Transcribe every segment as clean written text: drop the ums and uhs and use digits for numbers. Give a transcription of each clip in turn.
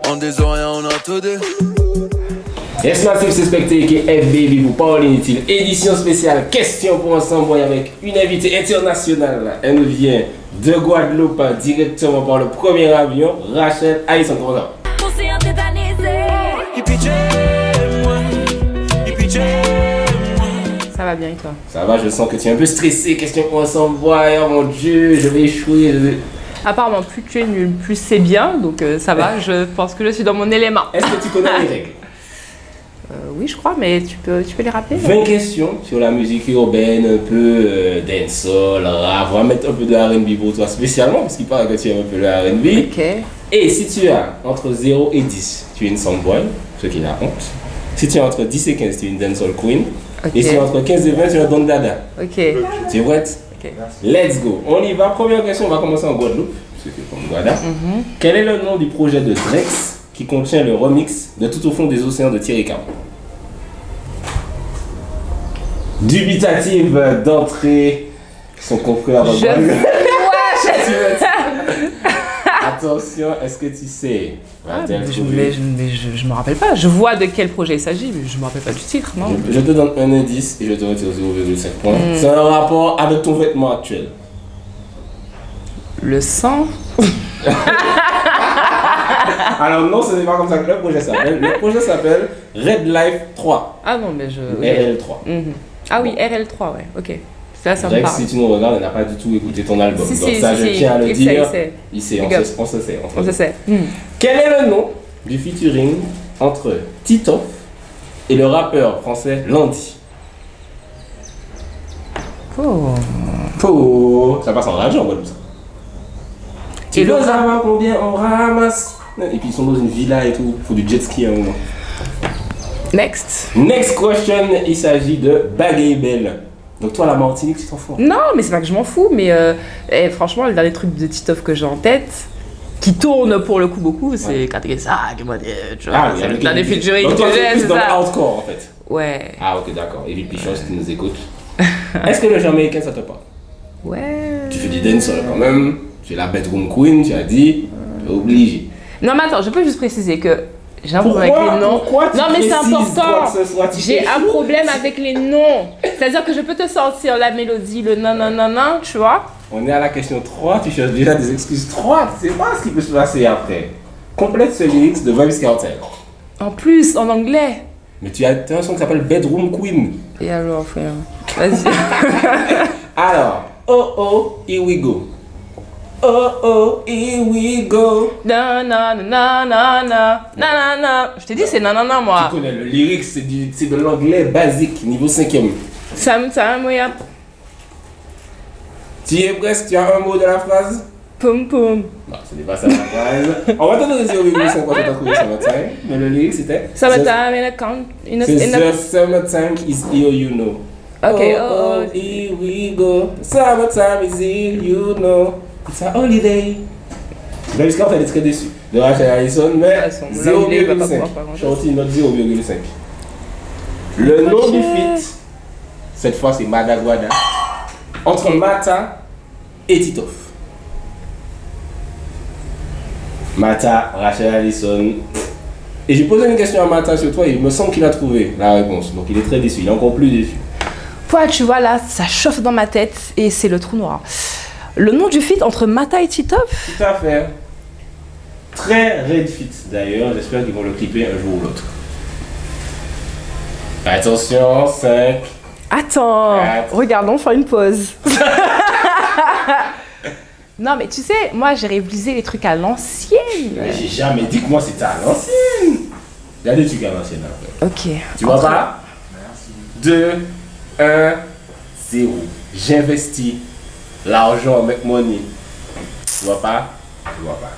On désoriente, on a tout dit. Yes Massive suspecté qui est FBB pour Parole Inutile, édition spéciale question pour ensemble avec une invitée internationale. Elle nous vient de Guadeloupe directement par le premier avion, Rachel Allison. Comment ça va? Ça va bien et toi? Ça va, je sens que tu es un peu stressé. Question pour ensemble, oh mon Dieu, je vais échouer. Apparemment, plus tu es nul, plus c'est bien, donc ça va, je pense que je suis dans mon élément. Est-ce que tu connais les règles? Oui, je crois, mais tu peux les rappeler? 20 questions sur la musique urbaine, un peu dancehall, rap. On va mettre un peu de R&B pour toi spécialement, parce qu'il paraît que tu aimes un peu le R&B. Ok. Et si tu as entre 0 et 10, tu es une soundboy, ce qui est la honte. Si tu as entre 10 et 15, tu es une dancehall queen. Okay. Et si entre 15 et 20, tu es un don dada. Ok. Tu es prête? Ok. Let's go. On y va. Première question, on va commencer en Guadeloupe, ce qui est comme Guada. Quel est le nom du projet de Drex qui contient le remix de Tout au fond des océans de Thierry Caron? Dubitative d'entrée, son confrère de Attention, est-ce que tu sais? Je me rappelle pas. Je vois de quel projet il s'agit, mais je me rappelle pas du titre, non? Je te donne un indice et je te retire 0,5 points. C'est un rapport avec ton vêtement actuel. Le sang? Alors non, ce n'est pas comme ça que le projet s'appelle. Le projet s'appelle Red Life 3. Ah non, mais je... RL3. Ah oui, RL3, ouais, ok. Ça me Drex, parle. si tu nous regardes, elle n'a pas du tout écouté ton album. Si, donc si, ça, si, je tiens à le il dire. sait. Il sait, on se sait. On se sait. Quel est le nom du featuring entre Titoff et le rappeur français Landy? Oh. Ça passe en argent, voilà ça. Tu veux savoir combien on ramasse? Et puis ils sont dans une villa et tout, il faut du jet ski à un moment. Next. Next question, il s'agit de Bagay Bell. Donc toi la Martinique, tu t'en fous? Non, mais c'est pas que je m'en fous, mais franchement, le dernier truc de Titoff que j'ai en tête, qui tourne pour le coup beaucoup, c'est Katrissa, tu vois, c'est le dernier featuring que j'ai, c'est dans le ça. hardcore en fait. Ouais. Ah ok, d'accord. Et puis Pichon, si tu nous écoutes. Est-ce que le Jamaïcain ça te parle? Ouais. Tu fais du dancehall quand même, tu es la bedroom queen, tu as dit, tu es obligé. Non mais attends, je peux juste préciser que j'ai un problème avec les noms. Non mais c'est important. J'ai un problème avec les noms. C'est-à-dire que je peux te sortir la mélodie, le non, tu vois. On est à la question 3, tu cherches déjà des excuses 3, tu sais pas ce qui peut se passer après. Complète ce lyrics de Vybz Kartel. En plus, en anglais. Mais tu as un son qui s'appelle Bedroom Queen. Et alors frère, vas-y. Alors, oh, here we go. Oh, here we go. Na. Je t'ai dit c'est nanana moi. Tu connais le lyrics, c'est de l'anglais basique, niveau 5e. Sometime we up. Tu es presque, tu as un mot de la phrase? Poum poum. Non, ce n'est pas ça la phrase. On va te donner 0,5 quand tu as trouvé Summertime. Mais le lyric c'était... Summertime in a count... C'est The summertime is here, you know. Ok, oh, here we go. Summertime is here, you know. It's a holiday. Vybz Kartel est très déçu de Rachel Allison, mais 0,5. Shorty note 0,5. Le nom du feat, cette fois c'est Madaguada, entre Mata et Titoff. Mata, Rachel Allison. Et j'ai posé une question à Mata sur toi et il me semble qu'il a trouvé la réponse. Donc il est très déçu, il est encore plus déçu. Tu vois là, ça chauffe dans ma tête et c'est le trou noir. Le nom du feat entre Mata et Titoff? Tout à fait. Très red fit d'ailleurs, j'espère qu'ils vont le clipper un jour ou l'autre. Attention, 5. Attends, 4. regardons, faire une pause. Non mais tu sais, moi j'ai révisé les trucs à l'ancienne. J'ai jamais dit que moi c'était à l'ancienne. Il y a des trucs à l'ancienne après. Ok. Tu vois pas? 2, 1, 0. J'investis l'argent avec money. Tu vois pas? Tu vois pas.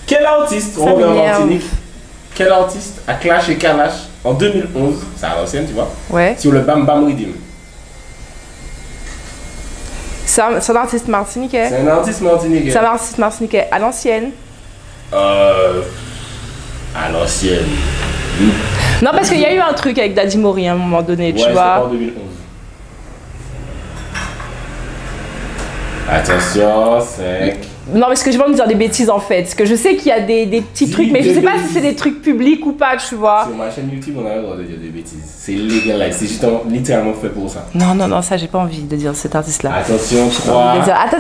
Quel artiste, on revient en Martinique, quel artiste a clashé Kalash en 2011, c'est à l'ancienne tu vois, ouais, sur le Bam Bam Rhythm? C'est un artiste martiniquais. C'est un artiste martiniquais. C'est un artiste martiniquais à l'ancienne. À l'ancienne. Non, parce qu'il y a eu un truc avec Daddy Mori à un moment donné, tu vois. Ouais, en 2011. Attention, 5. Non, parce que je vais me dire des bêtises en fait. Parce que je sais qu'il y a des petits trucs, mais je sais pas si c'est des trucs publics ou pas, tu vois. Sur ma chaîne YouTube, on a le droit de dire des bêtises. C'est légal, c'est justement littéralement fait pour ça. Non, ça j'ai pas envie de dire cet artiste-là. Attention, 3. Attends.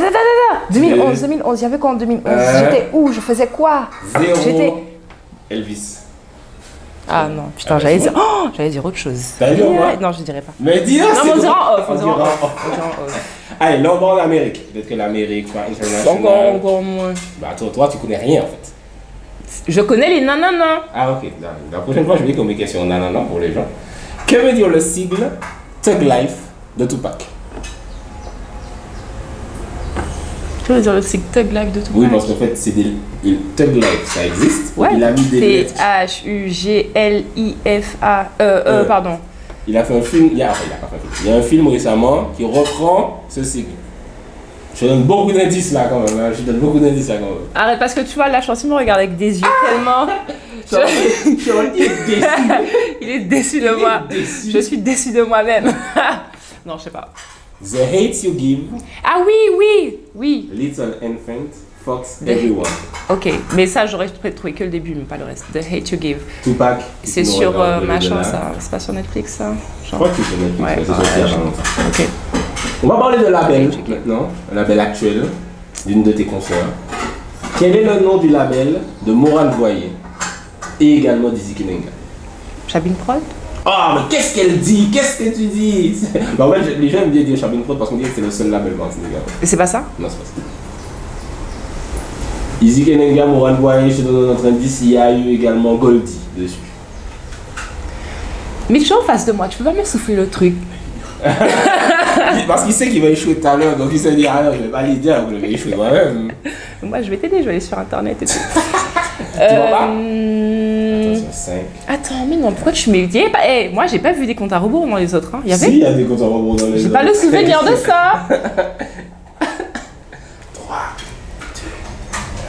2011, il y avait quoi en 2011 J'étais où? Je faisais quoi? 0. Elvis. Ah non, putain, j'allais dire autre chose. T'as dit quoi? Non, je dirais pas. Mais dis non, mais on dira en off. Allez, là, on va en Amérique. Peut-être que l'Amérique soit internationale. Encore moins. Bah, toi, tu connais rien en fait. Je connais les nanana. Ah, ok. La prochaine fois, je vais comme mes questions nanana pour les gens. Que veut dire le sigle Thug Life de Tupac? Que veut dire le sigle Thug Life de Tupac? Oui, parce qu'en fait, c'est des. Thug Life, ça existe. Ouais. Il a mis des lettres. T-H-U-G-L-I-F-A. Pardon. Il a fait un film. Il y a un film récemment qui reprend ce sigle. Je donne beaucoup d'indices là quand même. Arrête, parce que tu vois, là, je suis en train de me regarder avec des yeux tellement. Il est déçu de moi. Je suis déçu de moi-même. Non, je sais pas. The hate you give. Ah oui. Little infant fucks everyone. Ok, mais ça, j'aurais trouvé que le début, mais pas le reste. The hate you give. Tupac. C'est sur machin, ça. C'est pas sur Netflix, ça. Je crois que c'est sur Netflix. Ouais, c'est sorti il y a pas longtemps. Ok. On va parler de label maintenant, un label actuel d'une de tes consoeurs. Quel est le nom du label de Morane Voyer et également d'Izzy Kenenga? Chabine Prod. Ah, mais qu'est-ce qu'elle dit? Qu'est-ce que tu dis? Bah ouais, les gens aiment bien dire Chabine Prod parce qu'on dit que c'est le seul label au Sénégal. Et c'est pas ça? Non, c'est pas ça. Izzy Kenenga, Morane Voyer, je te donne notre indice, il y a eu également Goldie dessus. Mais tu es en face de moi, tu peux pas me souffler le truc. Parce qu'il sait qu'il va échouer tout à l'heure, donc il s'est dit, ah non, je vais pas lui dire, je vais échouer moi-même. Moi, je vais t'aider, je vais aller sur internet et tout. Tu vois pas? Attention, 5. Attends, mais non, pourquoi tu m'évites? Moi, j'ai pas vu des comptes à rebours dans les autres. Hein. Il y avait? Si, il y a des comptes à rebours dans les autres. J'ai pas le souvenir de ça. 3, 2.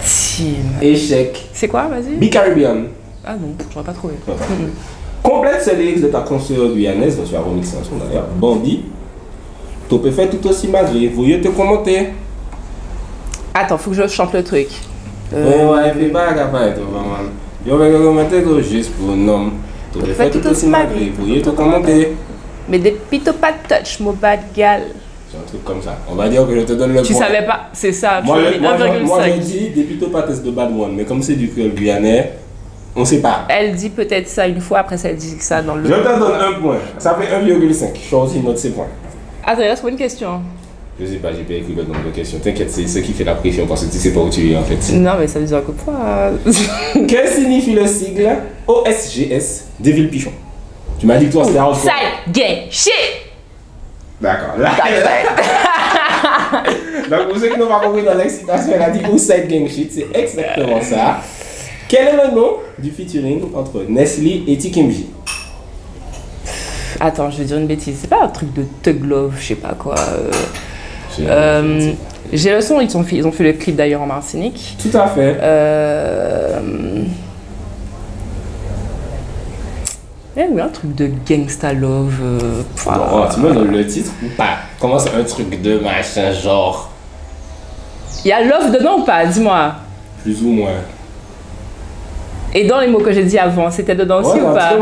Team. Échec. C'est quoi, vas-y? Be Caribbean. Ah non, j'aurais pas trouvé. Complète ce lyrics de ta consoeur guyanaise, dont tu as remixé un son d'ailleurs. Bambi. Tu peux faire tout aussi malgré. Veuillez te commenter. Attends, faut que je chante le truc. Ouais, fais pas capable, maman. Je vais commenter juste pour nom. Tu peux faire tout aussi malgré. Veuillez te commenter. Mais depuis t'as pas touch, mon bad gal. C'est un truc comme ça. On va dire que je te donne le point. Tu savais pas, c'est ça. Moi, je dis depuis t'as pas test de bad one, mais comme c'est du créole guyanais. On sait pas. Elle dit peut-être ça une fois, après ça elle dit ça dans le... Je te donne un point. Ça fait 1,5. Je choisis notre ces points. Attends, il reste une question. Je sais pas, j'ai pas écrit le nombre de questions. T'inquiète, c'est ce qui fait la pression parce que tu sais pas où tu es en fait. Non, mais ça veut dire que quoi? Que signifie le sigle OSGS de Villepichon? Tu m'as dit que toi c'était un side gay shit! D'accord. Donc pour ceux qui n'ont pas compris dans l'excitation, elle a dit Outside Gang Shit, c'est exactement ça. Quel est le nom du featuring entre Nestlé et Tikimji? Attends, je vais dire une bêtise. C'est pas un truc de Thug Love, je sais pas quoi. J'ai le son, ils ont fait le clip d'ailleurs en Martinique. Tout à fait. Oui, un truc de Gangsta Love. Tu me donnes le titre ou pas? Comment c'est un truc de machin genre? Il y a Love dedans ou pas? Dis-moi. Plus ou moins. Et dans les mots que j'ai dit avant, c'était dedans aussi ou pas?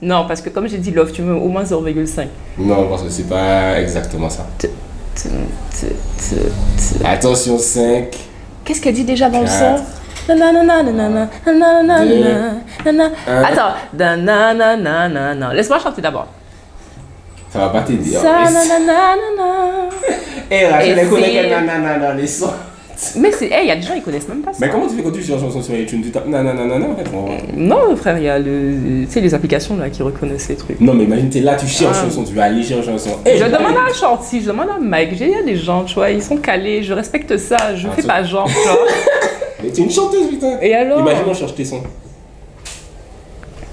Non, parce que comme j'ai dit Love, tu me mets au moins 0,5. Non, parce que c'est pas exactement ça. Attention, 5. Qu'est-ce qu'elle dit déjà dans 4, le son? Attends. Laisse-moi chanter d'abord. Ça va pas t'aider. Et Rachel, elle connaît quel nanana dans les sons. Mais c'est, il y a des gens qui connaissent même pas ça. Mais comment tu fais quand tu cherches une chanson sur YouTube? Tu tapes nanana en fait? Non, frère, il y a les applications là qui reconnaissent ces trucs. Non, mais imagine, t'es là, tu cherches un son, tu vas aller chercher un son. Je demande à Chanty, je demande à Mike, il y a des gens, tu vois, ils sont calés, je respecte ça, je fais pas genre, tu vois. Mais t'es une chanteuse, putain. Et alors? Imagine, on cherche tes sons.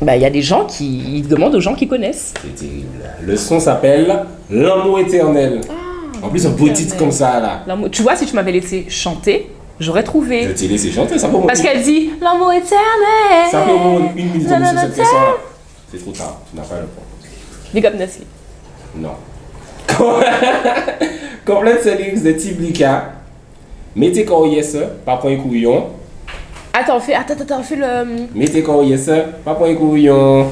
Bah, il y a des gens qui demandent aux gens qui connaissent. C'est terrible. Le son s'appelle L'amour éternel. En plus, un beau titre comme ça, là. Tu vois, si tu m'avais laissé chanter, j'aurais trouvé. Je t'ai laissé chanter, ça peut Parce qu'elle dit l'amour éternel. Ça fait au moins une minute sur cette question-là. C'est trop tard, tu n'as pas le point. Big up Nestlé. Non. Complète ce lyrics de Tiblika. Mettez quand yes, pas point couillon. Attends, fais le. Mettez quand yes, pas point couillon.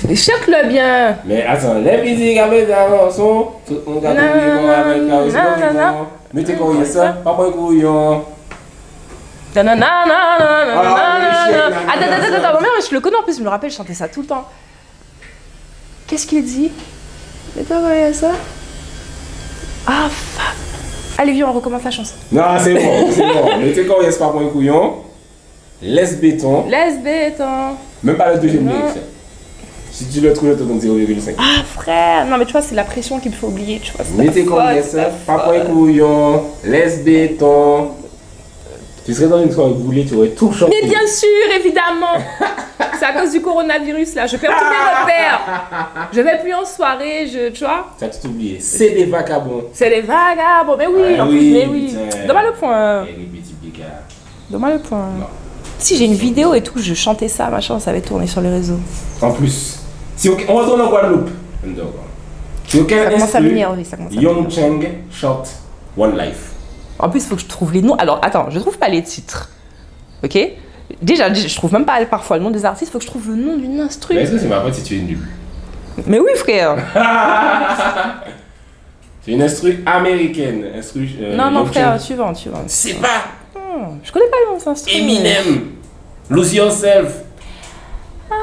Chante-le bien. Mais attends, les musiques avec la chanson, tout le monde a couillon avec la chanson. Mettez quand yes, pas point couillon. Attends, mais je le connais en plus, je me rappelle, je chantais ça tout le temps. Qu'est-ce qu'il dit? Mais toi, voyez ça? Ah, fuck. Allez, viens, on recommence la chanson. Non, c'est bon, c'est bon. Mettez quand yes, pas point couillon. Laisse béton. Laisse béton. Même pas le deuxième lyric. Si tu le trouves, tu te donnes 0,5. Ah, frère. Non, mais tu vois, c'est la pression qu'il me faut oublier, tu vois. Mettez quand yes, pas point couillon. Laisse béton. Tu serais dans une soirée boulée, tu aurais tout chanté. Mais bien sûr, évidemment. C'est à cause du coronavirus, là. Je perds tous mes repères. Je vais plus en soirée, tu vois. Tu as tout oublié. C'est des vagabonds. C'est des vagabonds. Mais oui, ah, en plus, mais oui. Donne-moi le point. Donne-moi le point. Non. Si j'ai une vidéo et tout, je chantais ça, machin, ça avait tourné sur les réseaux. En plus, si on retourne en Guadeloupe. Si aucun ça commence à m'énerver, ça commence à Young Cheng chante One Life. En plus, il faut que je trouve les noms. Alors, attends, je trouve pas les titres. Ok? Déjà, je trouve même pas parfois le nom des artistes, il faut que je trouve le nom d'une instru. Mais est-ce que c'est ma faute si tu es nul? Mais oui, frère! C'est une instru américaine. Non, frère, suivant. C'est pas! Je connais pas le nom de cette instru. Eminem! Lose Yourself!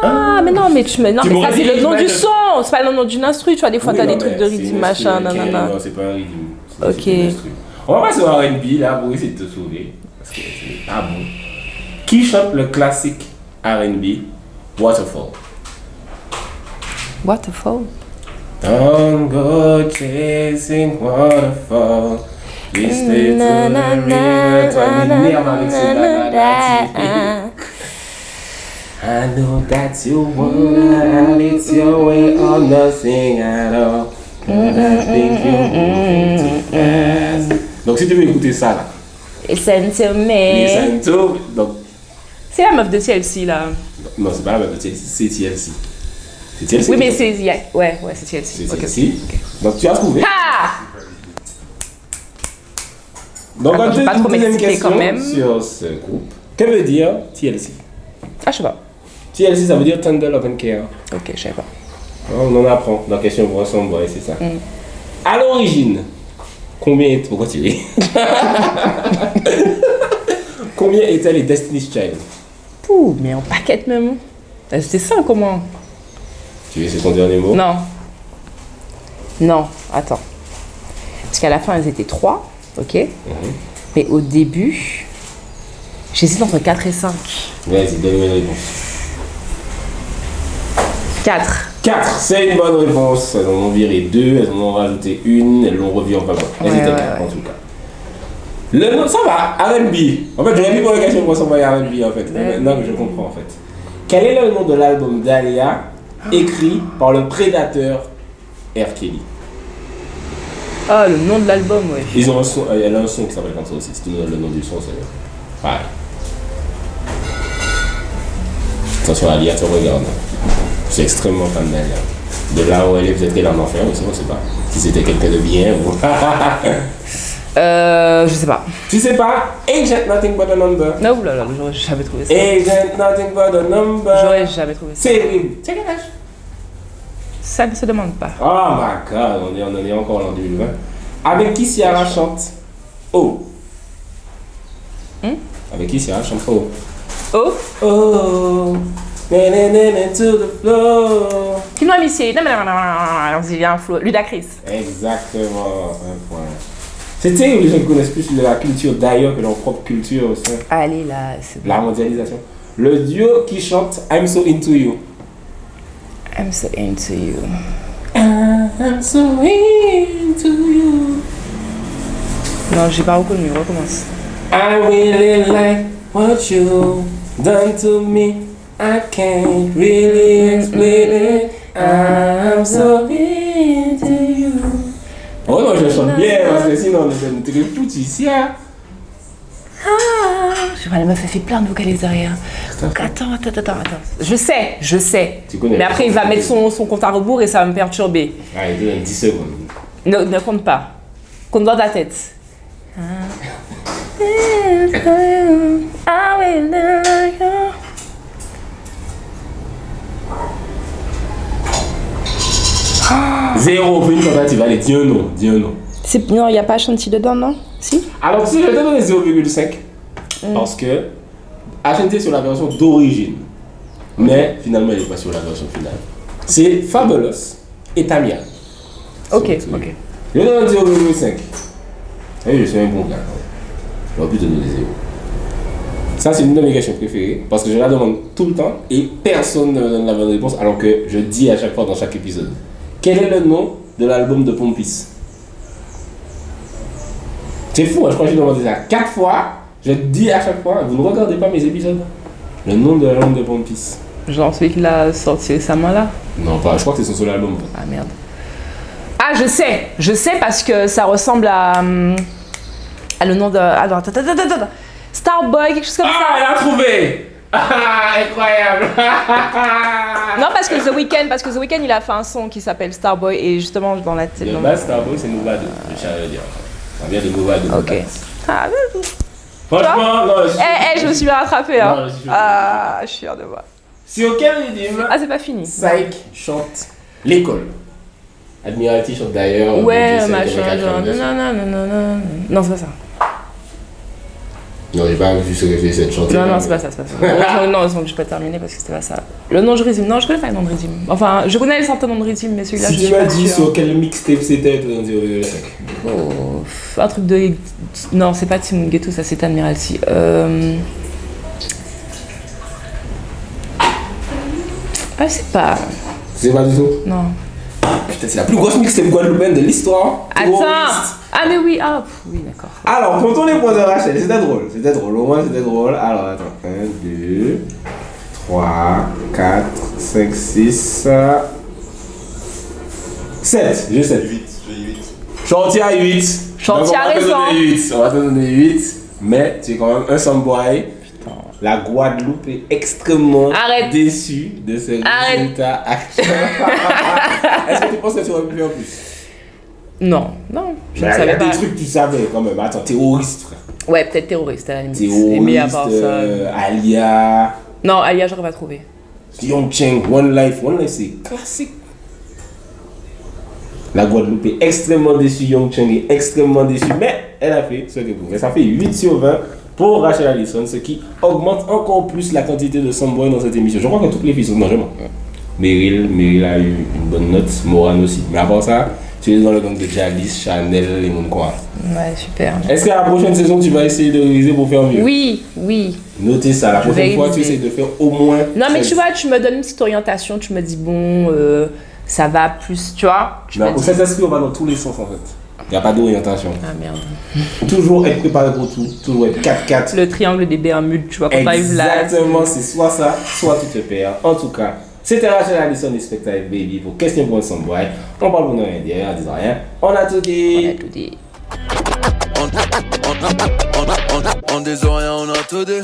Ah, mais non, mais ça, c'est le nom du son! C'est pas le nom d'une instru, tu vois, des fois, t'as des trucs de rythme, machin, nanana. Non, c'est pas un rythme. Ok. On va passer au R&B là pour essayer de te sauver. Parce que c'est pas bon. Qui chante le classique R&B Waterfall? Waterfall? Don't go chasing waterfall. Please stay to the river. Toi, m'énerve avec ce dada. I know that you wanna, it's your way or nothing at all. But I think you're moving too fast. Donc si tu veux écouter ça là. Listen to me. Listen to. Donc. C'est la meuf de TLC là. Non, c'est pas la meuf de TLC, c'est TLC. C'est TLC. Oui, mais c'est. Ouais, c'est TLC. C'est TLC. Donc tu as trouvé. Ah! Donc on pas trop deuxième question quand même. sur ce groupe. Que veut dire TLC? Ah, je sais pas. TLC ça veut dire Tender Love and Care. Ok, je sais pas. On en apprend dans Question pour ensemble, ouais, c'est ça. À l'origine, combien pourquoi tu es combien étaient les Destiny's Child? Pouh, mais en paquette même. C'était ça comment? Tu veux, c'est ton dernier mot? Non, attends. Parce qu'à la fin, elles étaient 3, ok? Mais au début, j'hésite entre 4 et 5. Vas-y, donne-moi une réponse. 4. 4, c'est une bonne réponse. Elles en ont viré 2, elles en ont rajouté une, elles l'ont revu en pas bon. Elles étaient 4 en tout cas. Le nom, ça va, R&B. En fait, j'aurais mis pour la question pour s'envoyer R&B en fait. Maintenant que je comprends en fait. Quel est le nom de l'album d'Alia écrit par le prédateur R. Kelly? Ah, le nom de l'album, ouais. Ils ont un son, elle a un son qui s'appelle comme ça aussi. Si tu me donnes le nom du son, c'est pareil. Attention, Alia, tu regardes. Je suis extrêmement fan d'Alia. De là où elle est, peut-être qu'elle est en enfer aussi, on ne sait pas. Si c'était quelqu'un de bien ou. Je sais pas. Tu sais pas? Agent Nothing But a Number. Non, oulala, j'aurais jamais trouvé ça. Agent Nothing But a Number. J'aurais jamais trouvé ça. C'est horrible. C'est quel âge? Ça ne se demande pas. Oh my god, on est encore en 2020. Avec qui Ciara chante Oh? Avec qui Ciara chante Oh? Oh? Oh, to the floor. Qui nous a mis ici? Non, on dit bien flow. Ludacris. Exactement, un point. C'est terrible, les gens qui connaissent plus la culture d'ailleurs que leur propre culture aussi. Allez là, c'est bon. La mondialisation. Le duo qui chante I'm So Into You. I'm so into you. I'm so into you. Non, j'ai pas reconnu, recommence. I really like what you done to me. I can't really explain it. I'm so into you. Oh non, je chante bien parce que sinon on était foutus ici. Je vois la meuf, elle fait plein de vocalises derrière. Attends. Je sais. Tu connais. Mais après, il va mettre son compte à rebours et ça va me perturber. Ah, il donne 10 secondes. Ne compte pas. Compte dans ta tête. Zéro, pour une tentative, allez, dis un nom, dis un nom. Non, il n'y a pas Ashanti dedans, non? Si? Alors, si je vais te donner 0,5, parce que Ashanti est sur la version d'origine, mais finalement, elle n'est pas sur la version finale. C'est Fabulous et Tamia. Ok. Je vais donner 0,5. Oui, je suis un bon gars. J'aurais pu te donner 0. Ça, c'est une de mes questions préférées, parce que je la demande tout le temps et personne ne me donne la bonne réponse, alors que je dis à chaque fois dans chaque épisode. Quel est le nom de l'album de Pompis? C'est fou, hein, je crois que j'ai demandé ça 4 fois. Je dis à chaque fois, vous ne regardez pas mes épisodes. Le nom de l'album de Pompis. Genre celui qu'il a sorti récemment là? Non, pas, je crois que c'est son seul album. Ah merde. Ah, je sais parce que ça ressemble à le nom de. Attends. Starboy, quelque chose comme ça. Ah, elle a trouvé! Ah, incroyable! Non, parce que The Weeknd, il a fait un son qui s'appelle Starboy et justement dans la tête. Le bas Starboy, c'est Nova 2, je tiens à le dire. Ça vient de Nova 2. Ok. Ah, franchement, non. Je me suis bien rattrapée. Hein. Non, je suis fière de moi. Si aucun rythme. Ah, c'est pas fini. Psych chante l'école. Admiralty chante d'ailleurs. Ouais, machin, genre. Non. Non, c'est pas ça. Non, j'ai pas vu ce que fait cette chanteuse. Non, c'est pas ça. Non, je peux terminer parce que c'était pas ça. Le nom de rythme, non, je connais pas le nom de rythme. Enfin, je connais certains noms de rythme, mais celui-là, je suis pas sûre. Si tu m'as dit sur quel mixtape c'était, tu vas dire. Un truc de. Non, c'est pas Timon Ghetto, ça c'est Admiralty. Ah, c'est pas. C'est pas du tout? Non. Putain, c'est la plus grosse mixtape guadeloupéenne de l'histoire. Attends! Ah, mais oui, oui, d'accord. Alors, comptons les points de Rachel. C'était drôle, au moins c'était drôle. Alors, attends. 1, 2, 3, 4, 5, 6, 7. J'ai 7. 8. Chantier à 8. Chantier à raison. On va te donner 8. Mais tu es quand même un samboy. La Guadeloupe est extrêmement déçue de ce résultat actuel. Est-ce que tu penses que tu aurais pu faire plus? Non, je ne savais pas. Il y a des trucs que tu savais quand même. Attends, terroriste, frère. Ouais, peut-être terroriste à la limite. Terroriste, à part ça... Alia. Non, Alia, j'aurais pas trouvé. Young Cheng, One Life. One Life, c'est classique. La Guadeloupe est extrêmement déçue. Young Cheng est extrêmement déçue. Mais elle a fait ce qu'elle pouvait. Ça fait 8 sur 20. Pour Rachel Allison, ce qui augmente encore plus la quantité de samboy dans cette émission. Je crois que toutes les filles sont... Non, je mens. Meryl a eu une bonne note, Moran aussi. Mais à part ça, tu es dans le gang de Jalice, Chanel et mon quoi. Ouais, super. Est-ce qu'à la prochaine saison, tu vas essayer de réviser pour faire mieux? Oui. Notez ça, la prochaine fois, tu essaies de faire au moins... Non, mais tu vois, tu me donnes une petite orientation, tu me dis, bon, ça va plus, tu vois. Au fait, est-ce qu'on va dans tous les sens, en fait? Il n'y a pas d'orientation. Ah merde. Toujours être préparé pour tout, toujours être 4-4. Le triangle des Bermudes, tu vois, quand t'arrives là. Exactement, c'est soit ça, soit tu te perds. En tout cas, c'était Rachel Allison et Spectacle Baby pour Question pour un Samboy. On parle pour nous rien dire, en disant rien. On a tout dit. On des oreilles, on a tout dit.